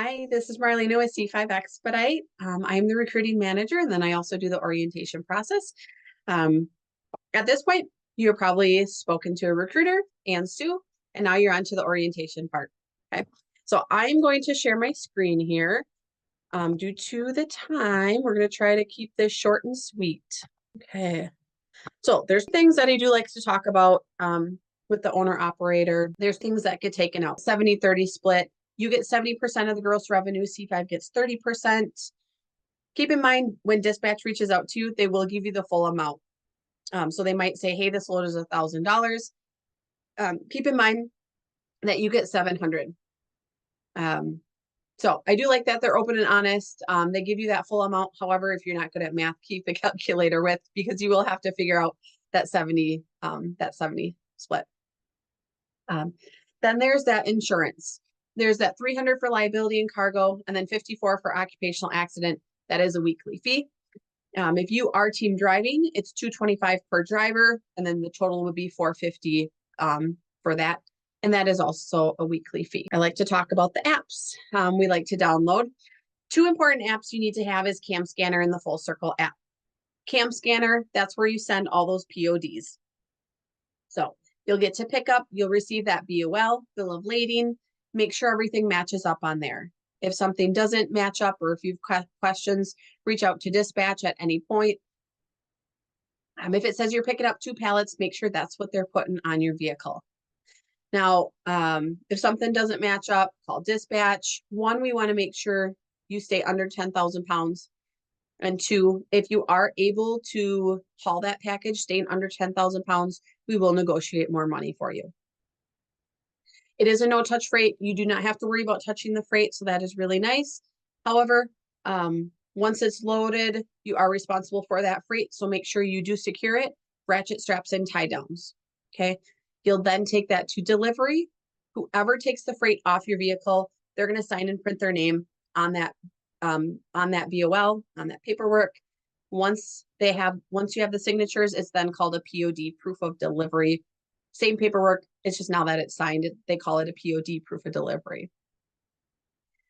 Hi, this is Marlena with C5 Expedite. I'm the recruiting manager, and then I also do the orientation process. Um, at this point, you're probably spoken to a recruiter and Stu, and now you're on to the orientation part. Okay, so I'm going to share my screen here. Due to the time, we're going to try to keep this short and sweet. Okay, so there's things that I do like to talk about with the owner operator. There's things that get taken out. 70-30 split. You get 70% of the gross revenue. C5 gets 30%. Keep in mind when dispatch reaches out to you, they will give you the full amount. So they might say, hey, this load is $1,000. Keep in mind that you get 700. So I do like that they're open and honest. They give you that full amount. However, if you're not good at math, keep a calculator with, because you will have to figure out that 70 split. Then there's that insurance. There's that 300 for liability and cargo, and then 54 for occupational accident. That is a weekly fee. If you are team driving, it's $225 per driver, and then the total would be $450 for that. And that is also a weekly fee. I like to talk about the apps we like to download. Two important apps you need to have is Cam Scanner and the Full Circle app. Cam Scanner, that's where you send all those PODs. So you'll get to pick up, you'll receive that BOL, bill of lading, make sure everything matches up on there. If something doesn't match up, or if you've questions, reach out to dispatch at any point. If it says you're picking up 2 pallets, make sure that's what they're putting on your vehicle. Now, if something doesn't match up, call dispatch. 1, we want to make sure you stay under 10,000 pounds. And 2, if you are able to haul that package, staying under 10,000 pounds, we will negotiate more money for you. It is a no-touch freight. You do not have to worry about touching the freight, so that is really nice. However, once it's loaded, you are responsible for that freight, so make sure you do secure it, ratchet straps and tie downs, okay? You'll then take that to delivery. Whoever takes the freight off your vehicle, they're going to sign and print their name on that VOL, on that paperwork. Once you have the signatures, it's then called a POD, proof of delivery. Same paperwork, it's just now that it's signed, they call it a POD, proof of delivery.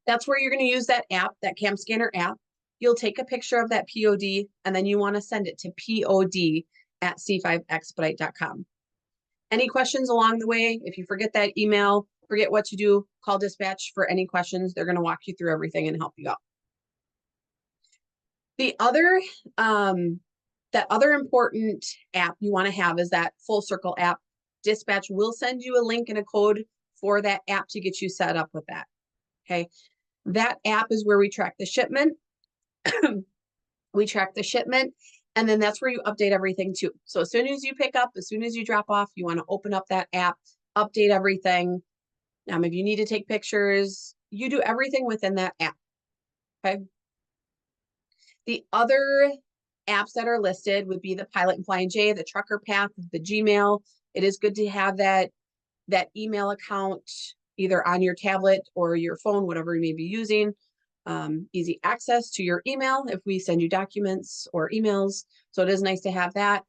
That's where you're going to use that app, that Cam Scanner app. You'll take a picture of that POD, and then you want to send it to pod@c5expedite.com. Any questions along the way? If you forget that email, forget what to do, call dispatch for any questions. They're going to walk you through everything and help you out. The other, that other important app you want to have is that Full Circle app. Dispatch will send you a link and a code for that app to get you set up with that. Okay. That app is where we track the shipment. We track the shipment, and then that's where you update everything too. So as soon as you pick up, as soon as you drop off, you want to open up that app, update everything. If you need to take pictures, you do everything within that app. Okay. The other apps that are listed would be the Pilot and Flying J, the Trucker Path, the Gmail. It is good to have that email account either on your tablet or your phone, whatever you may be using. Easy access to your email if we send you documents or emails. So it is nice to have that.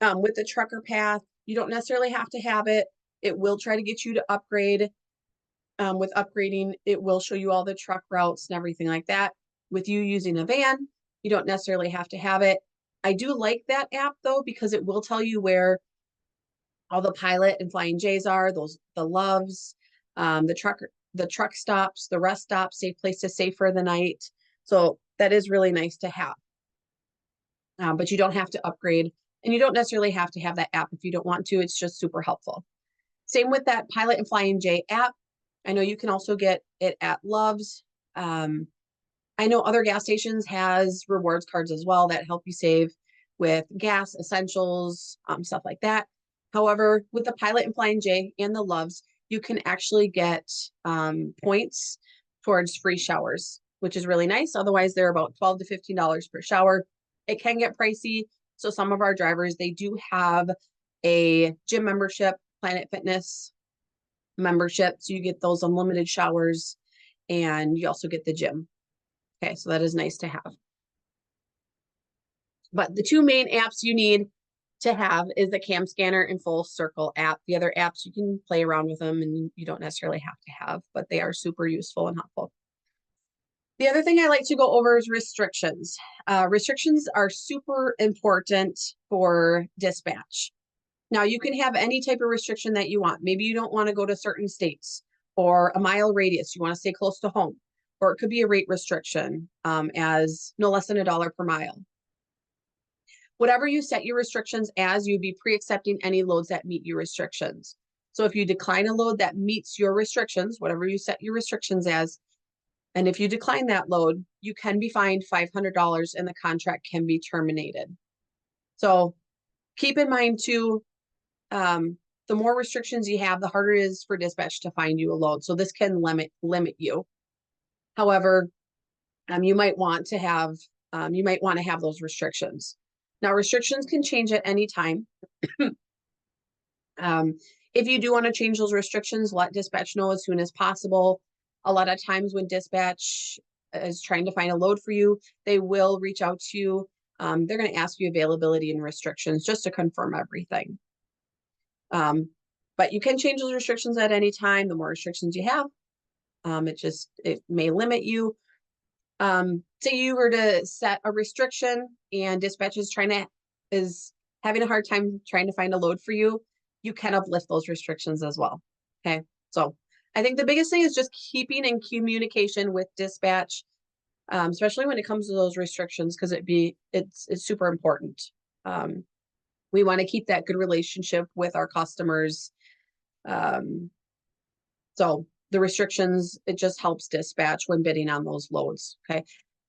With the Trucker Path, you don't necessarily have to have it. It will try to get you to upgrade. With upgrading, it will show you all the truck routes and everything like that. With you using a van, you don't necessarily have to have it. I do like that app though, because it will tell you where all the Pilot and Flying J's are, the loves, the truck stops, the rest stops, safe place to stay for the night. So that is really nice to have. But you don't have to upgrade, and you don't necessarily have to have that app if you don't want to. It's just super helpful. Same with that Pilot and Flying J app. I know you can also get it at Love's. I know other gas stations has rewards cards as well that help you save with gas, essentials, stuff like that. However, with the Pilot and Flying J and the Loves, you can actually get points towards free showers, which is really nice. Otherwise, they're about $12 to $15 per shower. It can get pricey. So some of our drivers, they do have a gym membership, Planet Fitness membership. So you get those unlimited showers, and you also get the gym. Okay, so that is nice to have. But the two main apps you need, to have is the Cam Scanner and Full Circle app. The other apps, you can play around with them and you don't necessarily have to have, but they are super useful and helpful. The other thing I like to go over is restrictions. Restrictions are super important for dispatch. Now, you can have any type of restriction that you want. Maybe you don't want to go to certain states or a mile radius. You want to stay close to home. Or it could be a rate restriction as no less than $1 per mile. Whatever you set your restrictions as, you'd be pre-accepting any loads that meet your restrictions. So if you decline a load that meets your restrictions, whatever you set your restrictions as, and if you decline that load, you can be fined $500 and the contract can be terminated. So keep in mind too, the more restrictions you have, the harder it is for dispatch to find you a load. So this can limit you. However, you might want to have those restrictions. Now, restrictions can change at any time. If you do want to change those restrictions, let dispatch know as soon as possible. A lot of times when dispatch is trying to find a load for you, they will reach out to you. They're going to ask you availability and restrictions just to confirm everything. But you can change those restrictions at any time. The more restrictions you have, it may limit you. Say you were to set a restriction and dispatch is having a hard time trying to find a load for you, you can uplift those restrictions as well. Okay. So I think the biggest thing is just keeping in communication with dispatch, especially when it comes to those restrictions, because it's super important. We want to keep that good relationship with our customers. So the restrictions, it just helps dispatch when bidding on those loads. Okay.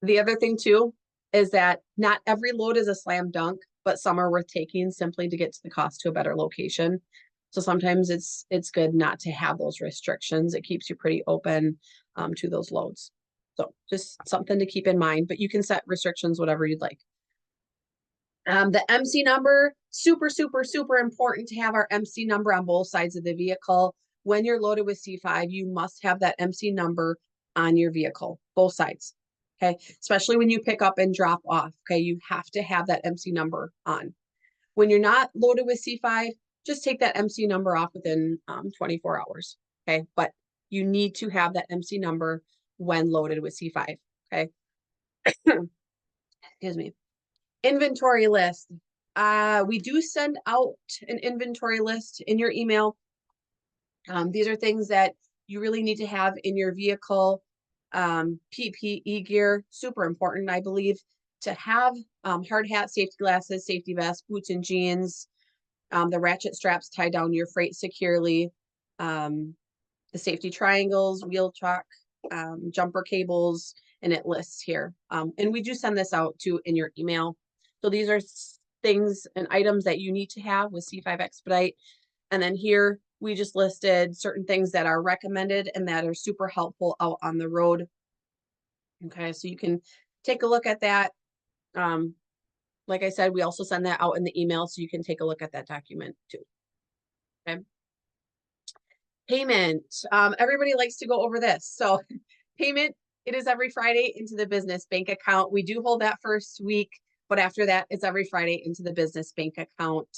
The other thing too is that not every load is a slam dunk, but some are worth taking simply to get to the cost to a better location. So sometimes it's good not to have those restrictions. It keeps you pretty open to those loads. So just something to keep in mind, but you can set restrictions whatever you'd like. The MC number, super, super, super important to have our MC number on both sides of the vehicle. When you're loaded with C5, you must have that MC number on your vehicle, both sides. Okay, especially when you pick up and drop off. Okay, you have to have that MC number on. When you're not loaded with C5, just take that MC number off within 24 hours. Okay, but you need to have that MC number when loaded with C5. Okay, excuse me. Inventory list. We do send out an inventory list in your email. These are things that you really need to have in your vehicle. PPE gear, super important, I believe, to have hard hat, safety glasses, safety vest, boots and jeans, the ratchet straps tie down your freight securely, the safety triangles, wheel chuck, jumper cables, and it lists here. And we do send this out too in your email. So these are things and items that you need to have with C5 Expedite. And then here we just listed certain things that are recommended and that are super helpful out on the road. Okay, so you can take a look at that. Like I said, we also send that out in the email, so you can take a look at that document too. Okay. Payment. Everybody likes to go over this. So payment, it is every Friday into the business bank account. We do hold that first week, but after that, it's every Friday into the business bank account.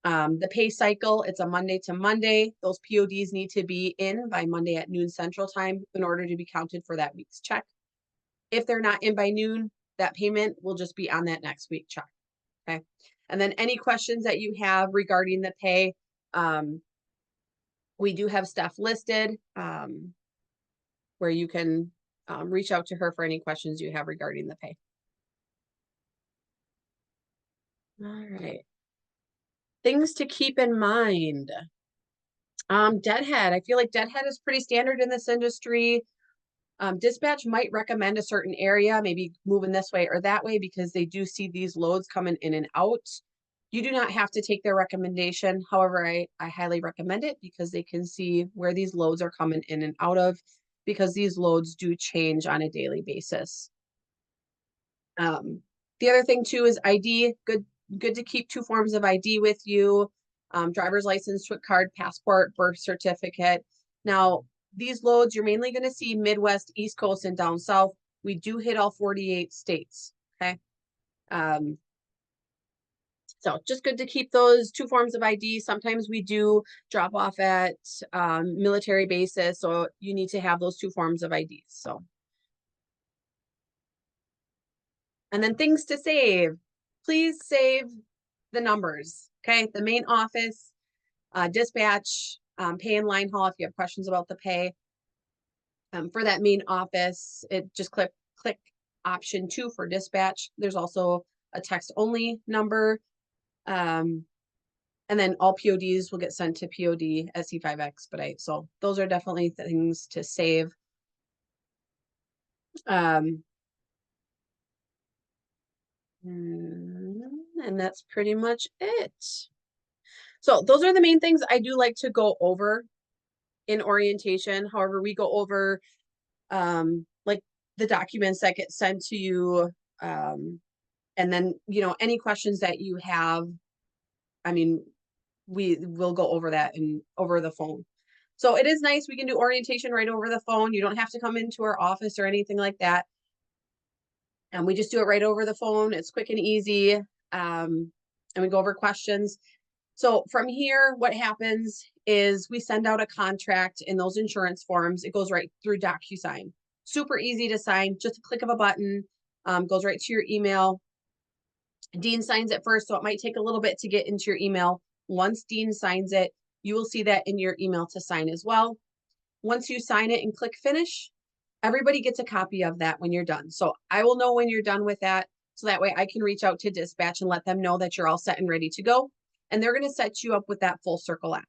The pay cycle, it's a Monday to Monday. Those PODs need to be in by Monday at noon Central Time in order to be counted for that week's check. If they're not in by noon, that payment will just be on that next week check. Okay. And then any questions that you have regarding the pay, we do have Steph listed where you can reach out to her for any questions you have regarding the pay. All right. Things to keep in mind. Deadhead. I feel like deadhead is pretty standard in this industry. Dispatch might recommend a certain area, maybe moving this way or that way, because they do see these loads coming in and out. You do not have to take their recommendation. However, I highly recommend it because they can see where these loads are coming in and out of, because these loads do change on a daily basis. The other thing too is ID. Good to keep 2 forms of ID with you. Driver's license, TWIC card, passport, birth certificate. Now, these loads, you're mainly going to see Midwest, East Coast, and down south. We do hit all 48 states, okay? So just good to keep those 2 forms of ID. Sometimes we do drop off at military bases, so you need to have those 2 forms of IDs. So, and then things to save. Please save the numbers. Okay, the main office, dispatch, pay and line haul. If you have questions about the pay, for that main office, it just click option 2 for dispatch. There's also a text only number. And then all PODs will get sent to POD SC5 Expedite. So those are definitely things to save. And that's pretty much it. So those are the main things I do like to go over in orientation. However, we go over like the documents that get sent to you. And then, you know, any questions that you have, I mean, we will go over that and over the phone. So it is nice. We can do orientation right over the phone. You don't have to come into our office or anything like that. And we just do it right over the phone. It's quick and easy. And we go over questions. So from here, what happens is we send out a contract in those insurance forms. It goes right through DocuSign. Super easy to sign, just a click of a button, goes right to your email. Dean signs it first, so it might take a little bit to get into your email. Once Dean signs it, you will see that in your email to sign as well. Once you sign it and click finish, everybody gets a copy of that when you're done. So I will know when you're done with that. So that way I can reach out to dispatch and let them know that you're all set and ready to go. And they're going to set you up with that Full Circle app.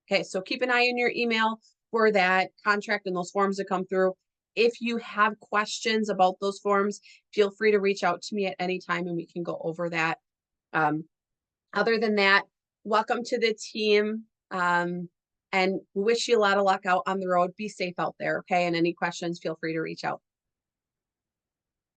Okay, so keep an eye on your email for that contract and those forms that come through. If you have questions about those forms, feel free to reach out to me at any time and we can go over that. Other than that, welcome to the team. And wish you a lot of luck out on the road. Be safe out there, okay? And any questions, feel free to reach out.